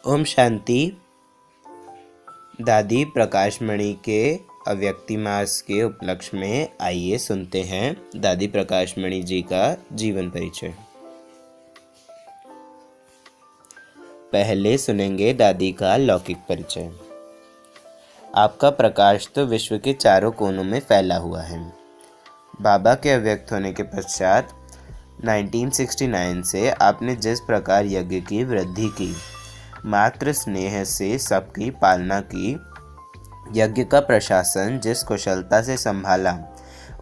ओम शांति। दादी प्रकाशमणि के अव्यक्ति मास के उपलक्ष्य में आइए सुनते हैं दादी प्रकाशमणि जी का जीवन परिचय। पहले सुनेंगे दादी का लौकिक परिचय। आपका प्रकाश तो विश्व के चारों कोनों में फैला हुआ है। बाबा के अव्यक्त होने के पश्चात 1969 से आपने जिस प्रकार यज्ञ की वृद्धि की, मात्र स्नेह से सबकी पालना की, यज्ञ का प्रशासन जिस कुशलता से संभाला,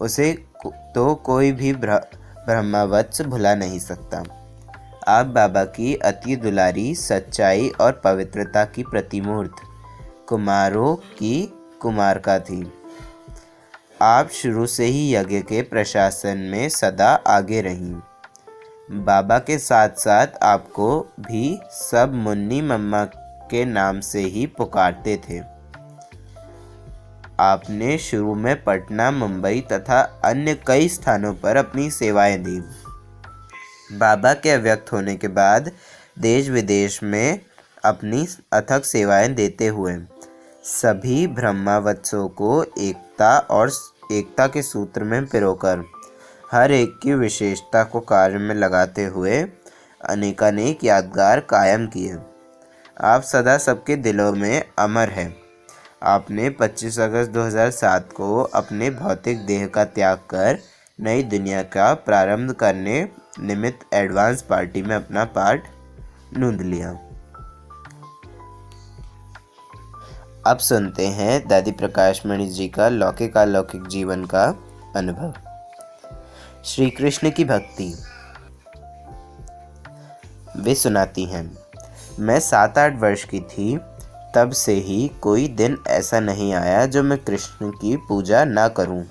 उसे तो कोई भी ब्रह्मवत्स भुला नहीं सकता। आप बाबा की अति दुलारी, सच्चाई और पवित्रता की प्रतिमूर्त, कुमारों की कुमारका थी। आप शुरू से ही यज्ञ के प्रशासन में सदा आगे रहीं। बाबा के साथ साथ आपको भी सब मुन्नी मम्मा के नाम से ही पुकारते थे। आपने शुरू में पटना, मुंबई तथा अन्य कई स्थानों पर अपनी सेवाएं दी। बाबा के अव्यक्त होने के बाद देश विदेश में अपनी अथक सेवाएं देते हुए सभी ब्रह्मवत्सों को एकता के सूत्र में पिरोकर हर एक की विशेषता को कार्य में लगाते हुए अनेकानेक यादगार कायम किए। आप सदा सबके दिलों में अमर हैं। आपने 25 अगस्त 2007 को अपने भौतिक देह का त्याग कर नई दुनिया का प्रारंभ करने निमित्त एडवांस पार्टी में अपना पार्ट नूंद लिया। अब सुनते हैं दादी प्रकाशमणि जी का लौकिक अलौकिक जीवन का अनुभव। श्री कृष्ण की भक्ति। वे सुनाती हैं, मैं 7-8 वर्ष की थी, तब से ही कोई दिन ऐसा नहीं आया जो मैं कृष्ण की पूजा ना करूं।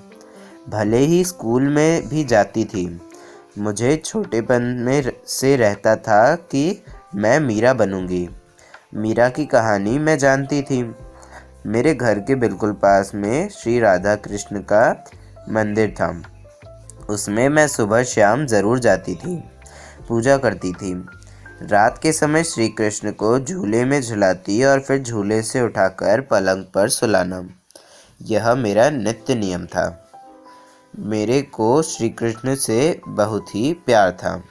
भले ही स्कूल में भी जाती थी, मुझे छोटेपन में से रहता था कि मैं मीरा बनूंगी। मीरा की कहानी मैं जानती थी। मेरे घर के बिल्कुल पास में श्री राधा कृष्ण का मंदिर था। उसमें मैं सुबह शाम ज़रूर जाती थी, पूजा करती थी। रात के समय श्री कृष्ण को झूले में झुलाती और फिर झूले से उठाकर पलंग पर सुलाना, यह मेरा नित्य नियम था। मेरे को श्री कृष्ण से बहुत ही प्यार था।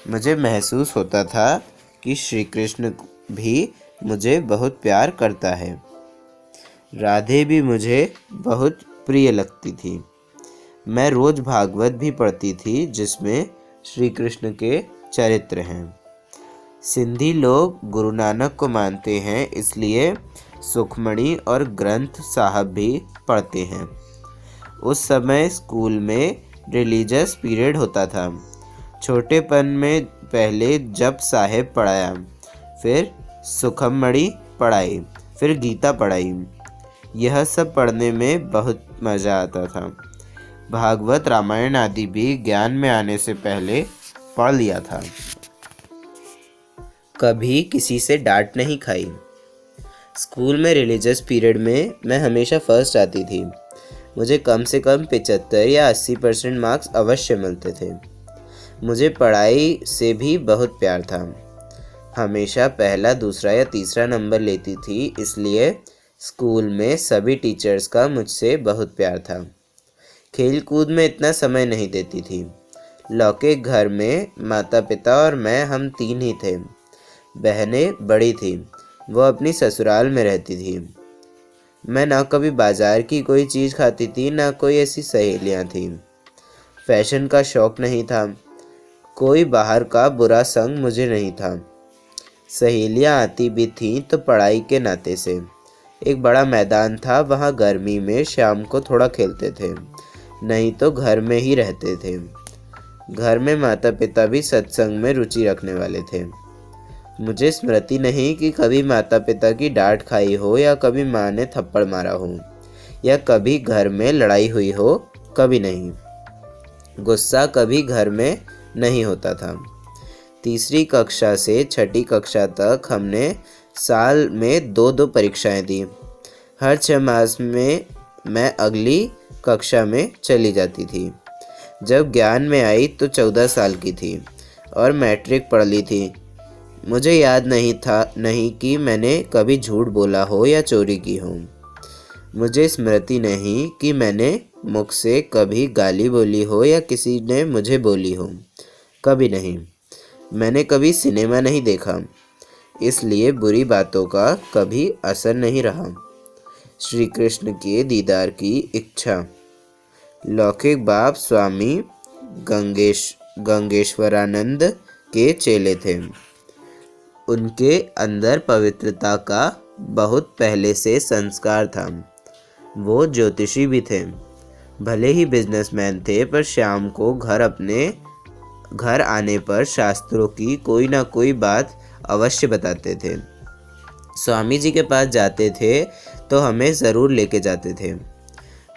मुझे महसूस होता था कि श्री कृष्ण भी मुझे बहुत प्यार करता है। राधे भी मुझे बहुत प्रिय लगती थी। मैं रोज़ भागवत भी पढ़ती थी, जिसमें श्री कृष्ण के चरित्र हैं। सिंधी लोग गुरु नानक को मानते हैं, इसलिए सुखमणि और ग्रंथ साहब भी पढ़ते हैं। उस समय स्कूल में रिलीजियस पीरियड होता था। छोटेपन में पहले जप साहेब पढ़ाया, फिर सुखमणि पढ़ाई, फिर गीता पढ़ाई। यह सब पढ़ने में बहुत मज़ा आता था। भागवत, रामायण आदि भी ज्ञान में आने से पहले पढ़ लिया था। कभी किसी से डांट नहीं खाई। स्कूल में रिलीजियस पीरियड में मैं हमेशा फर्स्ट आती थी। मुझे कम से कम 75 या 80% मार्क्स अवश्य मिलते थे। मुझे पढ़ाई से भी बहुत प्यार था। हमेशा पहला, दूसरा या तीसरा नंबर लेती थी, इसलिए स्कूल में सभी टीचर्स का मुझसे बहुत प्यार था। खेल कूद में इतना समय नहीं देती थी। लौकिक घर में माता पिता और मैं, हम 3 ही थे। बहनें बड़ी थी, वो अपनी ससुराल में रहती थी। मैं ना कभी बाजार की कोई चीज़ खाती थी, ना कोई ऐसी सहेलियाँ थीं। फैशन का शौक़ नहीं था। कोई बाहर का बुरा संग मुझे नहीं था। सहेलियाँ आती भी थीं तो पढ़ाई के नाते से। एक बड़ा मैदान था, वहाँ गर्मी में शाम को थोड़ा खेलते थे, नहीं तो घर में ही रहते थे। घर में माता पिता भी सत्संग में रुचि रखने वाले थे। मुझे स्मृति नहीं कि कभी माता पिता की डांट खाई हो, या कभी माँ ने थप्पड़ मारा हो, या कभी घर में लड़ाई हुई हो, कभी नहीं। गुस्सा कभी घर में नहीं होता था। 3री कक्षा से 6ठी कक्षा तक हमने साल में 2-2 परीक्षाएं दी। हर 6 मास में मैं अगली कक्षा में चली जाती थी। जब ज्ञान में आई तो 14 साल की थी और मैट्रिक पढ़ ली थी। मुझे याद नहीं कि मैंने कभी झूठ बोला हो या चोरी की हो। मुझे स्मृति नहीं कि मैंने मुख से कभी गाली बोली हो या किसी ने मुझे बोली हो। कभी नहीं। मैंने कभी सिनेमा नहीं देखा, इसलिए बुरी बातों का कभी असर नहीं रहा। श्री कृष्ण के दीदार की इच्छा। लौकिक बाप स्वामी गंगेश्वरानंद के चेले थे। उनके अंदर पवित्रता का बहुत पहले से संस्कार था। वो ज्योतिषी भी थे। भले ही बिजनेसमैन थे, पर शाम को अपने घर आने पर शास्त्रों की कोई ना कोई बात अवश्य बताते थे। स्वामी जी के पास जाते थे तो हमें ज़रूर लेके जाते थे।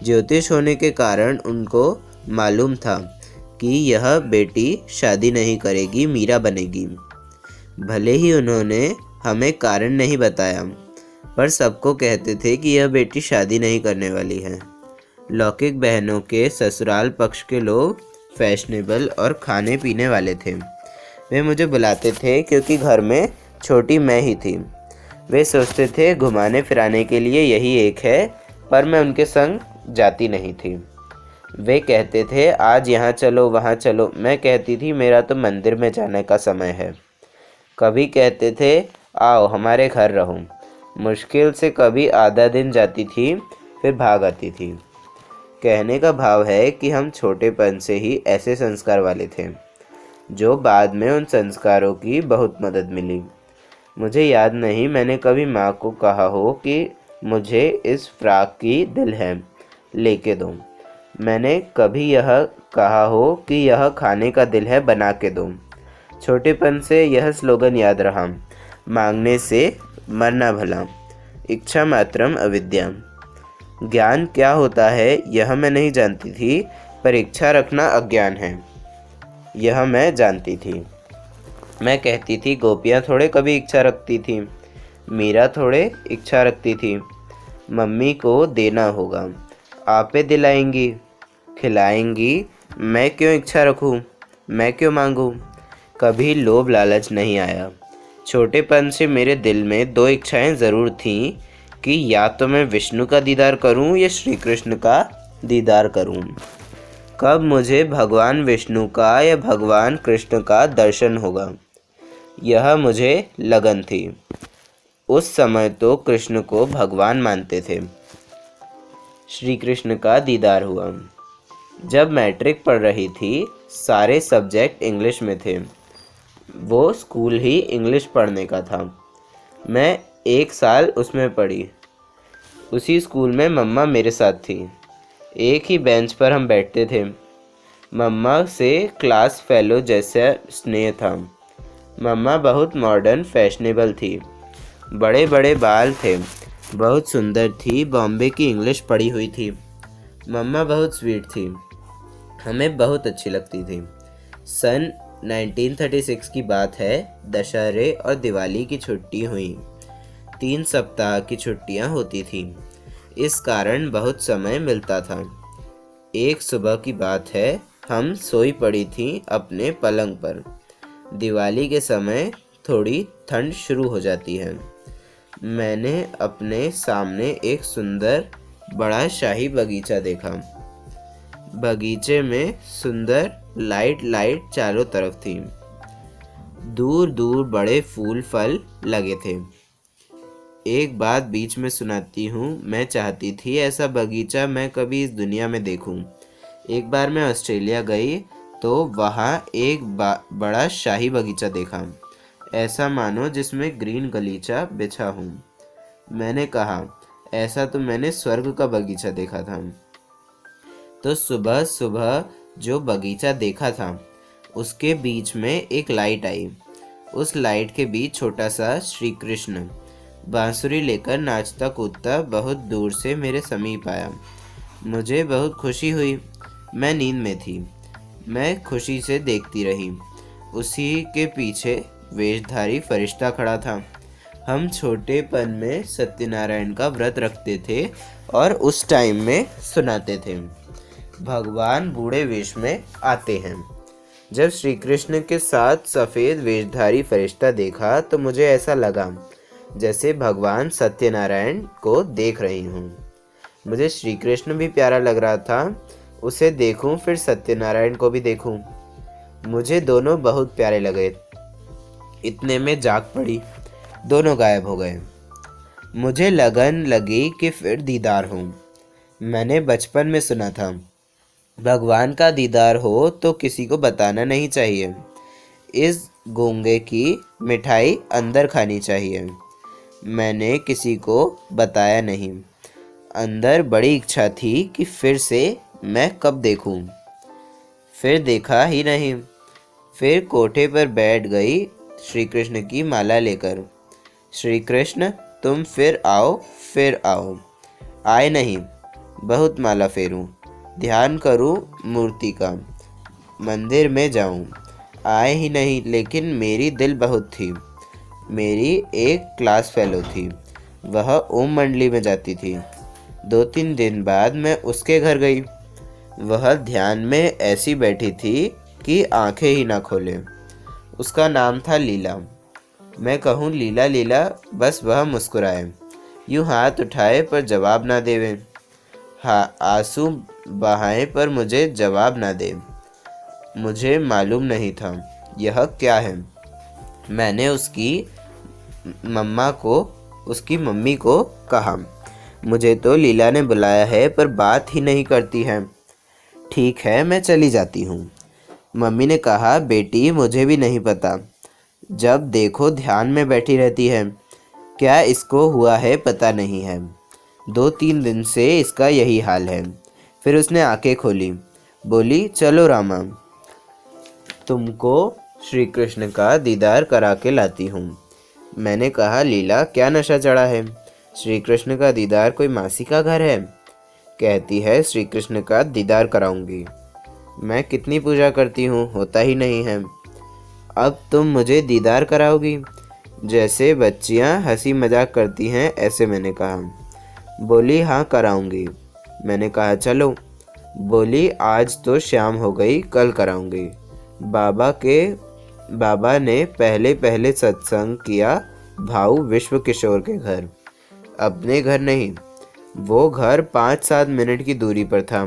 ज्योतिष होने के कारण उनको मालूम था कि यह बेटी शादी नहीं करेगी, मीरा बनेगी। भले ही उन्होंने हमें कारण नहीं बताया, पर सबको कहते थे कि यह बेटी शादी नहीं करने वाली है। लौकिक बहनों के ससुराल पक्ष के लोग फैशनेबल और खाने पीने वाले थे। वे मुझे बुलाते थे क्योंकि घर में छोटी मैं ही थी। वे सोचते थे घुमाने फिराने के लिए यही एक है, पर मैं उनके संग जाती नहीं थी। वे कहते थे आज यहाँ चलो वहाँ चलो, मैं कहती थी मेरा तो मंदिर में जाने का समय है। कभी कहते थे आओ हमारे घर रहो। मुश्किल से कभी आधा दिन जाती थी, फिर भाग आती थी। कहने का भाव है कि हम छोटेपन से ही ऐसे संस्कार वाले थे, जो बाद में उन संस्कारों की बहुत मदद मिली। मुझे याद नहीं मैंने कभी माँ को कहा हो कि मुझे इस फ्रॉक की दिल है, लेके दो। मैंने कभी यह कहा हो कि यह खाने का दिल है, बना के दो। छोटेपन से यह स्लोगन याद रहा, मांगने से मरना भला, इच्छा मात्रम अविद्या। ज्ञान क्या होता है यह मैं नहीं जानती थी, पर इच्छा रखना अज्ञान है, यह मैं जानती थी। मैं कहती थी गोपियाँ थोड़े कभी इच्छा रखती थी, मीरा थोड़े इच्छा रखती थी। मम्मी को देना होगा, आपे दिलाएंगी, खिलाएंगी, मैं क्यों इच्छा रखूं, मैं क्यों मांगूं। कभी लोभ लालच नहीं आया। छोटेपन से मेरे दिल में दो इच्छाएं ज़रूर थीं कि या तो मैं विष्णु का दीदार करूं या श्री कृष्ण का दीदार करूं। कब मुझे भगवान विष्णु का या भगवान कृष्ण का दर्शन होगा, यह मुझे लगन थी। उस समय तो कृष्ण को भगवान मानते थे। श्री कृष्ण का दीदार हुआ। जब मैट्रिक पढ़ रही थी, सारे सब्जेक्ट इंग्लिश में थे। वो स्कूल ही इंग्लिश पढ़ने का था। मैं 1 साल उसमें पढ़ी। उसी स्कूल में मम्मा मेरे साथ थी। एक ही बेंच पर हम बैठते थे। मम्मा से क्लास फेलो जैसा स्नेह था। मम्मा बहुत मॉडर्न फैशनेबल थी। बड़े बड़े बाल थे, बहुत सुंदर थी, बॉम्बे की इंग्लिश पढ़ी हुई थी। मम्मा बहुत स्वीट थी, हमें बहुत अच्छी लगती थी। सन 1936 की बात है। दशहरे और दिवाली की छुट्टी हुई। 3 सप्ताह की छुट्टियां होती थीं, इस कारण बहुत समय मिलता था। एक सुबह की बात है, हम सोई पड़ी थीं अपने पलंग पर। दिवाली के समय थोड़ी ठंड शुरू हो जाती है। मैंने अपने सामने एक सुंदर बड़ा शाही बगीचा देखा। बगीचे में सुंदर लाइट चारों तरफ थी। दूर दूर बड़े फूल फल लगे थे। एक बात बीच में सुनाती हूँ, मैं चाहती थी ऐसा बगीचा मैं कभी इस दुनिया में देखूं। एक बार मैं ऑस्ट्रेलिया गई तो वहाँ एक बड़ा शाही बगीचा देखा, ऐसा मानो जिसमें ग्रीन गलीचा बिछा हूँ। मैंने कहा ऐसा तो मैंने स्वर्ग का बगीचा देखा था। तो सुबह सुबह जो बगीचा देखा था उसके बीच में एक लाइट आई। उस लाइट के बीच छोटा सा श्री कृष्ण बांसुरी लेकर नाचता कूदता बहुत दूर से मेरे समीप आया। मुझे बहुत खुशी हुई। मैं नींद में थी। मैं खुशी से देखती रही। उसी के पीछे वेशधारी फरिश्ता खड़ा था। हम छोटेपन में सत्यनारायण का व्रत रखते थे और उस टाइम में सुनाते थे, भगवान बूढ़े वेश में आते हैं। जब श्री कृष्ण के साथ सफ़ेद वेशधारी फरिश्ता देखा तो मुझे ऐसा लगा जैसे भगवान सत्यनारायण को देख रही हूँ। मुझे श्री कृष्ण भी प्यारा लग रहा था, उसे देखूं फिर सत्यनारायण को भी देखूं। मुझे दोनों बहुत प्यारे लगे। इतने में जाग पड़ी, दोनों गायब हो गए। मुझे लगन लगी कि फिर दीदार हो। मैंने बचपन में सुना था, भगवान का दीदार हो तो किसी को बताना नहीं चाहिए। इस गूंगे की मिठाई अंदर खानी चाहिए। मैंने किसी को बताया नहीं। अंदर बड़ी इच्छा थी कि फिर से मैं कब देखूं। फिर देखा ही नहीं। फिर कोठे पर बैठ गई श्री कृष्ण की माला लेकर। श्री कृष्ण तुम फिर आओ, फिर आओ। आए नहीं, बहुत माला फेरूं, ध्यान करूं मूर्ति का, मंदिर में जाऊं। आए ही नहीं, लेकिन मेरी दिल बहुत थी। मेरी एक क्लास फेलो थी, वह ओम मंडली में जाती थी। 2-3 दिन बाद मैं उसके घर गई। वह ध्यान में ऐसी बैठी थी कि आंखें ही ना खोले। उसका नाम था लीला। मैं कहूँ लीला लीला, बस वह मुस्कुराए, यूँ हाथ उठाए पर जवाब ना देवे, हाँ आंसू बहाए पर मुझे जवाब ना दे। मुझे मालूम नहीं था यह क्या है। मैंने उसकी मम्मी को कहा, मुझे तो लीला ने बुलाया है पर बात ही नहीं करती है। ठीक है, मैं चली जाती हूँ। मम्मी ने कहा, बेटी मुझे भी नहीं पता, जब देखो ध्यान में बैठी रहती है। क्या इसको हुआ है पता नहीं है, 2-3 दिन से इसका यही हाल है। फिर उसने आंखें खोली, बोली चलो रामा, तुमको श्री कृष्ण का दीदार करा के लाती हूँ। मैंने कहा, लीला क्या नशा चढ़ा है, श्री कृष्ण का दीदार कोई मासी का घर है? कहती है श्री कृष्ण का दीदार कराऊंगी। मैं कितनी पूजा करती हूँ, होता ही नहीं है। अब तुम मुझे दीदार कराओगी? जैसे बच्चियाँ हंसी मजाक करती हैं ऐसे मैंने कहा। बोली हाँ कराऊंगी। मैंने कहा चलो। बोली आज तो शाम हो गई, कल कराऊंगी। बाबा ने पहले सत्संग किया भाऊ विश्व किशोर के घर, अपने घर नहीं। वो घर 5-7 मिनट की दूरी पर था।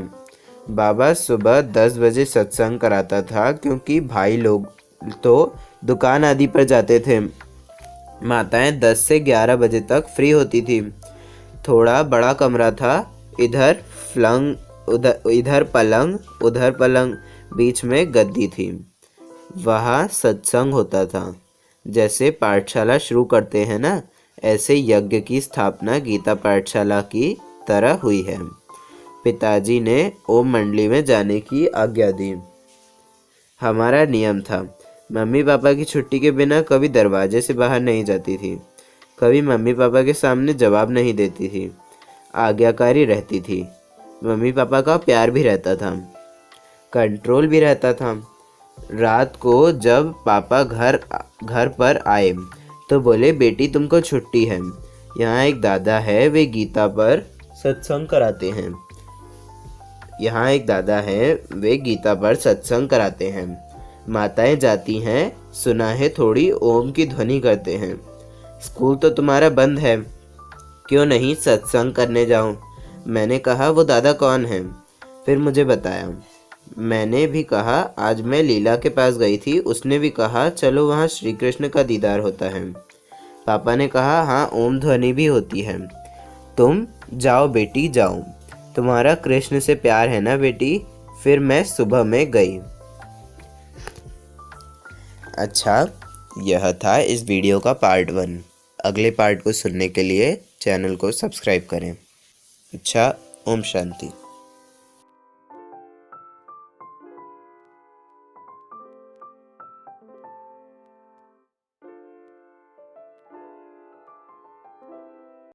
बाबा सुबह 10 बजे सत्संग कराता था, क्योंकि भाई लोग तो दुकान आदि पर जाते थे। माताएं 10 से 11 बजे तक फ्री होती थी। थोड़ा बड़ा कमरा था, इधर पलंग उधर पलंग, बीच में गद्दी थी। वहाँ सत्संग होता था। जैसे पाठशाला शुरू करते हैं ना, ऐसे यज्ञ की स्थापना गीता पाठशाला की तरह हुई है। पिताजी ने ओम मंडली में जाने की आज्ञा दी। हमारा नियम था, मम्मी पापा की छुट्टी के बिना कभी दरवाजे से बाहर नहीं जाती थी, कभी मम्मी पापा के सामने जवाब नहीं देती थी, आज्ञाकारी रहती थी। मम्मी पापा का प्यार भी रहता था, कंट्रोल भी रहता था। रात को जब पापा घर पर आए तो बोले, बेटी तुमको छुट्टी है, यहाँ एक दादा है, वे गीता पर सत्संग कराते हैं। माताएं जाती हैं, सुना है थोड़ी ओम की ध्वनि करते हैं। स्कूल तो तुम्हारा बंद है, क्यों नहीं सत्संग करने जाऊं? मैंने कहा, वो दादा कौन है? फिर मुझे बताया। मैंने भी कहा, आज मैं लीला के पास गई थी, उसने भी कहा चलो वहाँ श्री कृष्ण का दीदार होता है। पापा ने कहा, हाँ ओम ध्वनि भी होती है। तुम जाओ बेटी जाओ, तुम्हारा कृष्ण से प्यार है ना बेटी। फिर मैं सुबह में गई। अच्छा, यह था इस वीडियो का पार्ट 1। अगले पार्ट को सुनने के लिए चैनल को सब्सक्राइब करें। अच्छा, ओम शांति।